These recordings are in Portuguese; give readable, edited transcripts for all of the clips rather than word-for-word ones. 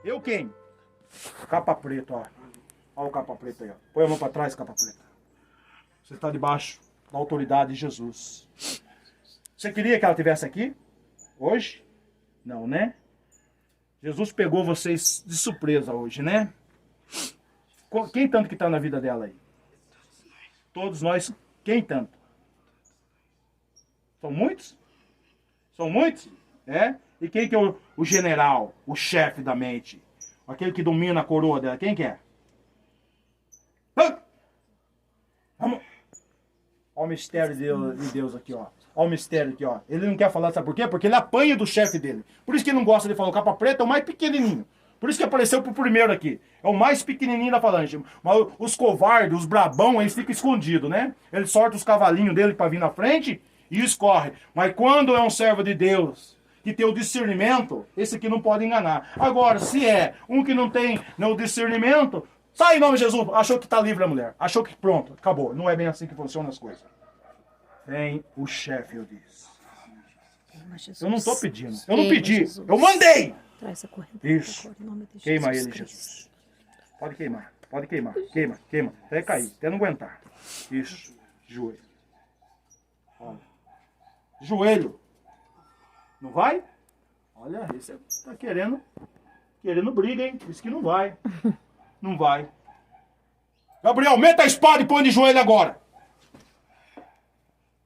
Eu quem? Capa preta, ó. Olha o capa preta aí, ó. Põe a mão para trás, capa preta. Você está debaixo da autoridade de Jesus. Você queria que ela estivesse aqui? Hoje? Não, né? Jesus pegou vocês de surpresa hoje, né? Quem tanto que está na vida dela aí? Todos nós. Quem tanto? São muitos? São muitos? É? E quem que é o general, o chefe da mente? Aquele que domina a coroa dela? Quem que é? Vamos. Olha o mistério de Deus aqui, ó. Olha o mistério aqui, ó. Ele não quer falar, sabe por quê? Porque ele apanha do chefe dele. Por isso que ele não gosta de falar. O capa preta é o mais pequenininho. Por isso que apareceu pro primeiro aqui. É o mais pequenininho da falange. Mas os covardes, os brabão, eles ficam escondidos, né? Ele sorta os cavalinhos dele para vir na frente e escorre. Mas quando é um servo de Deus, que tem o discernimento, esse aqui não pode enganar. Agora, se é um que não tem o discernimento, sai em nome de Jesus. Achou que tá livre a mulher. Achou que pronto, acabou. Não é bem assim que funcionam as coisas. Vem o chefe, eu disse. Eu não estou pedindo. Eu não pedi. Eu mandei. Traz a corrente. Isso. Queima ele, Jesus. Pode queimar. Pode queimar. Queima, queima. Até cair. Até não aguentar. Isso. Joelho. Olha. Joelho. Não vai? Olha, esse tá querendo briga, hein? Diz que não vai. Não vai. Gabriel, meta a espada e põe de joelho agora.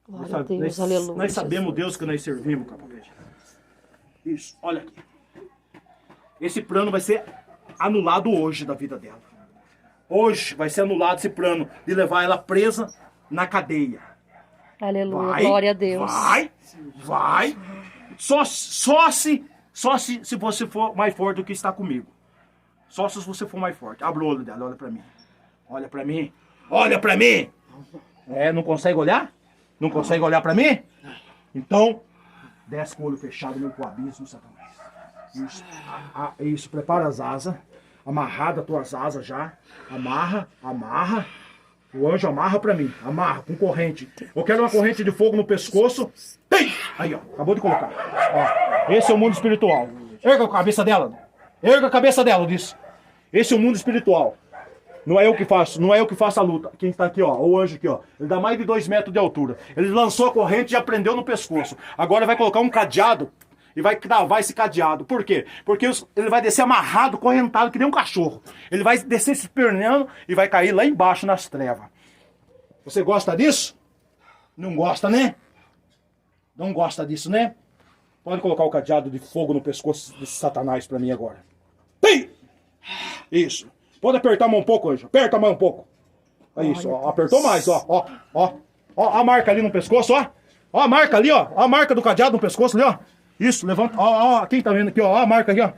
Glória a Deus, aleluia. Nós sabemos o Deus que nós servimos, capacete. Isso, olha aqui. Esse plano vai ser anulado hoje da vida dela. Hoje vai ser anulado esse plano de levar ela presa na cadeia. Aleluia, Vai, glória a Deus. Vai. Só se você for mais forte do que está comigo. Só se você for mais forte. Abre o olho dela, olha pra mim. Olha pra mim. Olha pra mim. É, não consegue olhar? Não consegue olhar pra mim? Então, desce com o olho fechado no abismo, Satanás. Isso. Isso, prepara as asas. Amarrada as tuas asas já. Amarra. O anjo amarra pra mim. Amarra com corrente. Eu quero uma corrente de fogo no pescoço. Aí, ó. Acabou de colocar. Ó, esse é o mundo espiritual. Erga a cabeça dela. Erga a cabeça dela, eu disse. Esse é o mundo espiritual. Não é eu que faço, não é eu que faço a luta. Quem está aqui, ó, o anjo aqui, ó. Ele dá mais de 2 metros de altura. Ele lançou a corrente e já prendeu no pescoço. Agora vai colocar um cadeado e vai cravar esse cadeado. Por quê? Porque ele vai descer amarrado, correntado, que nem um cachorro. Ele vai descer se esperneando e vai cair lá embaixo nas trevas. Você gosta disso? Não gosta, né? Não gosta disso, né? Pode colocar o cadeado de fogo no pescoço desse Satanás pra mim agora. Isso. Pode apertar a mão um pouco, anjo. Aperta a mão um pouco. É isso, ó. Apertou mais, ó. Ó a marca ali no pescoço, ó. Ó a marca ali, ó. Ó a marca do cadeado no pescoço ali, ó. Isso, levanta. Ó, quem tá vendo aqui, ó. Ó a marca aqui, ó.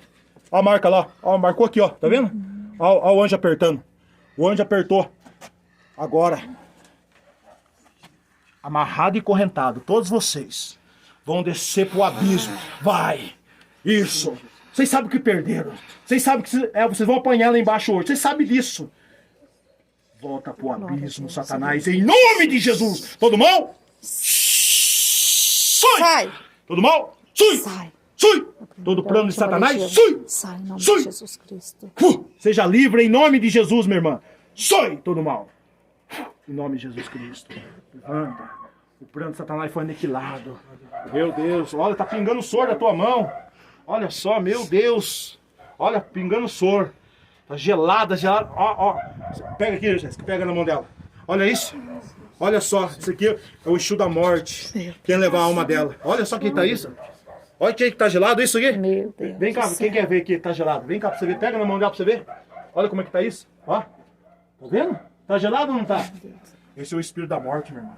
Ó a marca lá. Ó, marcou aqui, ó. Tá vendo? Ó o anjo apertando. O anjo apertou. Agora, amarrado e correntado, todos vocês vão descer pro abismo. Vai. Isso. Vocês sabem que perderam. Vocês sabem que vocês vão apanhar lá embaixo hoje. Vocês sabem disso. Volta pro abismo, Satanás, em nome de Jesus. Todo mal? Sai! Todo mal? Sai! Todo plano de Satanás? Sai em nome de Jesus Cristo. Seja livre em nome de Jesus, minha irmã. Sai todo mal. Em nome de Jesus Cristo. Levanta. O plano de Satanás foi aniquilado. Meu Deus. Olha, tá pingando soro da tua mão. Olha só, meu Deus. Olha, pingando soro. Tá gelada. Ó. Pega aqui, Jéssica. Pega na mão dela. Olha isso. Olha só. Isso aqui é o enxu da morte. Quem levar a alma dela. Olha só quem tá isso. Olha quem que tá gelado isso aqui. Meu Deus. Vem cá, quem quer ver que tá gelado? Vem cá pra você ver. Pega na mão dela pra você ver. Olha como é que tá isso. Ó. Tá vendo? Tá gelado ou não tá? Esse é o espírito da morte, meu irmão.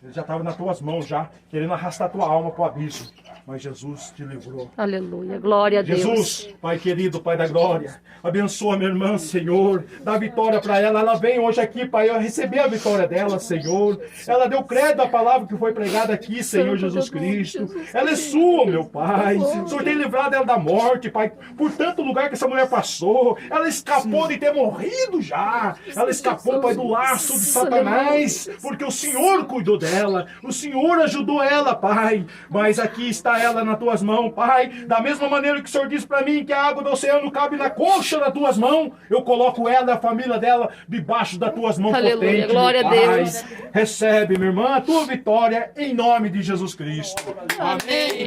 Ele já estava nas tuas mãos já, querendo arrastar tua alma para o abismo. Mas Jesus te livrou. Aleluia, glória a Deus. Jesus, Pai querido, Pai da glória, abençoa minha irmã, Senhor. Dá vitória para ela. Ela vem hoje aqui, Pai, eu receber a vitória dela, Senhor. Ela deu crédito à palavra que foi pregada aqui, Senhor Jesus Cristo. Ela é sua, meu Pai. O Senhor tem livrado ela da morte, Pai. Por tanto lugar que essa mulher passou. Ela escapou de ter morrido já. Ela escapou, Pai, do laço de Satanás. Porque o Senhor cuidou dela. dela. O Senhor ajudou ela, Pai. Mas aqui está ela nas tuas mãos, Pai. Da mesma maneira que o Senhor disse para mim que a água do oceano cabe na concha das tuas mãos, eu coloco ela e a família dela debaixo das tuas mãos Aleluia. potentes, Glória meu a Pai. Deus. Recebe, minha irmã, a tua vitória em nome de Jesus Cristo. Amém.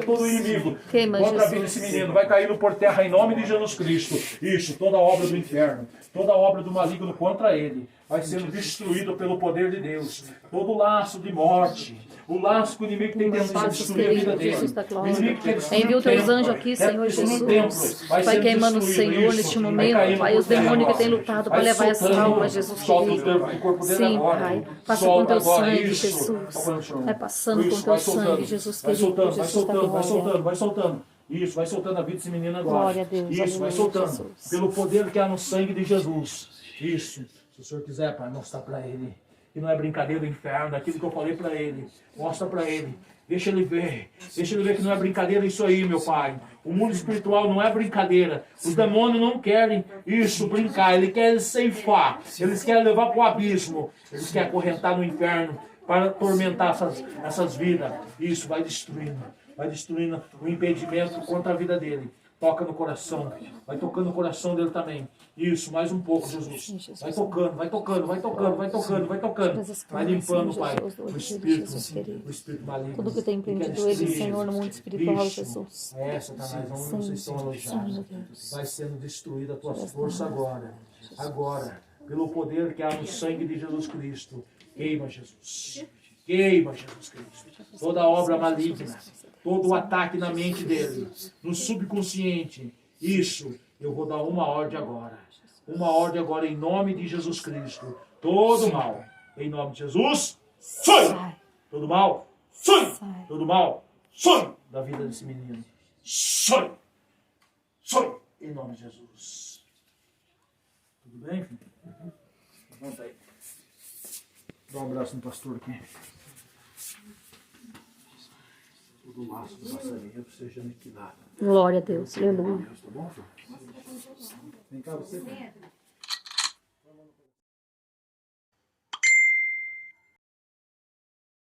Todo inimigo Queima, contra a vida Jesus. desse menino vai cair por terra em nome de Jesus Cristo. Isso, toda obra do inferno, toda obra do maligno contra ele vai sendo destruído pelo poder de Deus. Todo laço de morte, o laço que o inimigo tem tentado destruir a vida dele. Jesus da O glória. inimigo que quer destruir Envia o os teus templo, anjos aqui, quer Senhor destruir o Jesus. templo, vai Vai sendo queimando, destruído. Senhor, Isso, neste vai momento, caindo Pai. por Os terra demônios que agora. têm lutado Vai para levar essa soltando, alma, Jesus solta querido. o corpo dele Sim, agora. Pai. Passa Solta com teu agora, sangue, isso. Jesus. Toca no chão. Vai passando Isso, com teu vai soltando, sangue, Jesus vai querido. soltando, vai Jesus da soltando, vai glória. soltando, vai soltando. Isso, vai soltando a vida desse menino agora. Glória a Deus, Isso, vai aleluia, soltando. Jesus. Pelo poder que há no sangue de Jesus. Isso. Se o Senhor quiser, Pai, mostrar para ele. Que não é brincadeira do inferno, aquilo que eu falei para ele. Mostra para ele. Deixa ele ver. Deixa ele ver que não é brincadeira isso aí, meu Pai. O mundo espiritual não é brincadeira. Os demônios não querem isso, brincar. Eles querem ceifar. Eles querem levar para o abismo. Eles querem acorrentar no inferno para atormentar essas vidas. Isso, vai destruindo. Vai destruindo o impedimento contra a vida dele. Toca no coração. Vai tocando no coração dele também. Isso, mais um pouco, Jesus. Vai tocando, vai tocando, vai tocando, vai tocando, vai tocando. Vai limpando, Pai, o espírito maligno. Tudo que tem impedido ele, Senhor, no mundo espiritual, Jesus. É, Satanás, onde vocês estão alojados. Vai sendo destruída a tua força agora. Agora, pelo poder que há no sangue de Jesus Cristo. Queima, Jesus. Queima, Jesus Cristo. Toda obra maligna, todo o ataque na mente dele, no subconsciente. Isso, eu vou dar uma ordem agora. Uma ordem agora em nome de Jesus Cristo. Todo mal, em nome de Jesus, sai! Todo mal, sai! Todo mal, sai! Da vida desse menino. Sai! Sai! Em nome de Jesus. Tudo bem, filho? Levanta aí. Dá um abraço no pastor aqui. Todo laço do passarinho seja aniquilado. Glória a Deus, aleluia. Tá bom, filho? Vem cá, você.